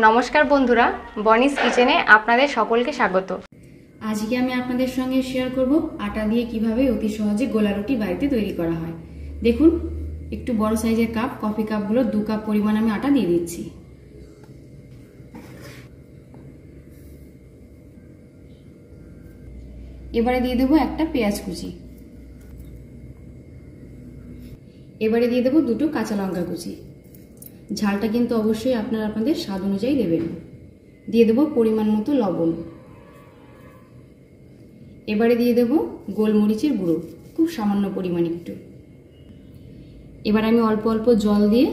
নমস্কার বন্ধুরা, বনিস কিচেনে আপনাদের সকলকে স্বাগত। আজকে আমি আপনাদের সঙ্গে শেয়ার করব আটা দিয়ে কিভাবে অতি সহজে গোলা রুটি বাড়িতে তৈরি করা হয়। দেখুন, একটু বড় সাইজের কাপ, কফি কাপগুলো 2 কাপ পরিমাণ আমি আটা দিয়ে দিচ্ছি। এবারে দিয়ে দেবো একটা পেঁয়াজ কুচি। এবারে দিয়ে দেবো 2টো কাঁচা লঙ্কা কুচি। ঝালটা কিন্তু অবশ্যই আপনাদের স্বাদ অনুযায়ী দেবেন। দিয়ে দেবো পরিমাণ মতো লবণ। এবারে দিয়ে দেবো গোলমরিচের গুঁড়ো, খুব সামান্য পরিমাণ একটু। এবার আমি অল্প অল্প জল দিয়ে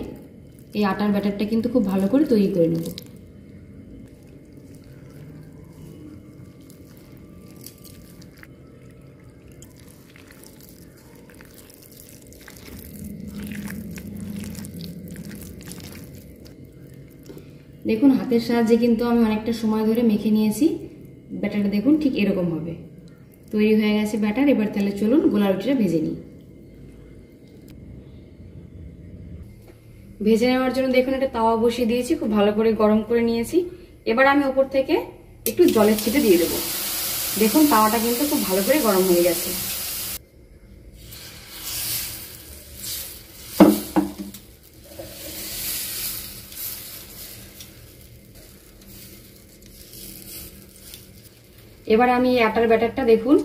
এই আটার ব্যাটারটা কিন্তু খুব ভালো করে তৈরি করে নেব। দেখুন, হাতের সাহায্যে কিন্তু আমি অনেকটা সময় ধরে মেখে নিয়েছি। ব্যাটারটা দেখুন ঠিক এরকম হবে। তৈরি হয়ে গেছে ব্যাটার। এবার তাহলে চলুন গোলা রুটিটা ভেজে নিই। ভেজে নেওয়ার জন্য দেখুন একটা তাওয়া বসিয়ে দিয়েছি, খুব ভালো করে গরম করে নিয়েছি। এবার আমি ওপর থেকে একটু জলের ছিটে দিয়ে দেবো। দেখুন, তাওয়াটা কিন্তু খুব ভালো করে গরম হয়ে গেছে। এবার আমি এই আটার ব্যাটারটা দেখুন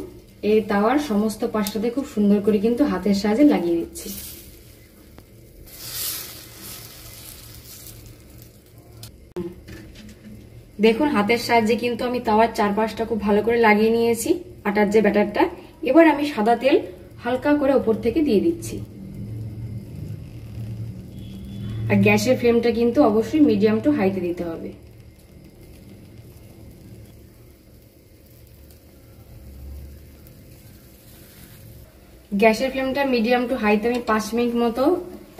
এই তাওয়ার সমস্ত পাশটাতে খুব সুন্দর করে কিন্তু হাতের সাহায্যে লাগিয়ে দিচ্ছি। দেখুন, হাতের সাহায্যে কিন্তু আমি তাওয়ার চারপাশটা খুব ভালো করে লাগিয়ে নিয়েছি আটার যে ব্যাটারটা। এবার আমি সাদা তেল হালকা করে উপর থেকে দিয়ে দিচ্ছি। আর গ্যাসের ফ্লেমটা কিন্তু অবশ্যই মিডিয়াম টু হাইতে দিতে হবে। গ্যাসের ফ্লেমটা মিডিয়াম টু হাইতে আমি 5 মিনিট মতো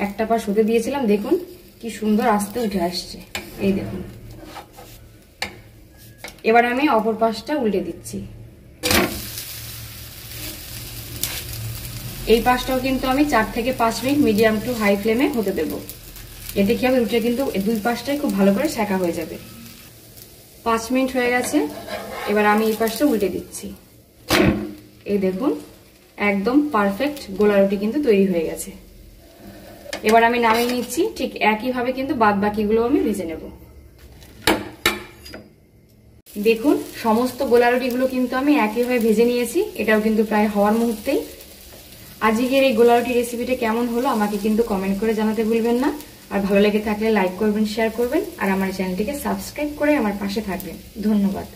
একটা পাশ হতে দিয়েছিলাম। দেখুন কি সুন্দর আস্তে উঠে আসছে, এই দেখুন। এবার আমি অপর পাশটা উল্টে দিচ্ছি। এই পাশটাও কিন্তু আমি 4 থেকে 5 মিনিট মিডিয়াম টু হাই ফ্লেমে হতে দেব। এতে কি হবে, রুটি কিন্তু দুই পাশটাই খুব ভালো করে সেঁকা হয়ে যাবে। 5 মিনিট হয়ে গেছে। এবার আমি এই পাশটা উল্টে দিচ্ছি। এই দেখুন, একদম পারফেক্ট গোলা রুটি কিন্তু তৈরি হয়ে গেছে। এবার আমি নামিয়ে নিচ্ছি। ঠিক একইভাবে কিন্তু বাদ বাকিগুলো আমি ভেজে নেব। দেখুন, সমস্ত গোলা রুটিগুলো কিন্তু আমি একইভাবে ভেজে নিয়েছি। এটাও কিন্তু প্রায় হওয়ার মুহূর্তেই। আজকের এই গোলা রুটি রেসিপিটা কেমন হলো আমাকে কিন্তু কমেন্ট করে জানাতে ভুলবেন না। আর ভালো লেগে থাকলে লাইক করবেন, শেয়ার করবেন, আর আমার চ্যানেলটিকে সাবস্ক্রাইব করে আমার পাশে থাকবেন। ধন্যবাদ।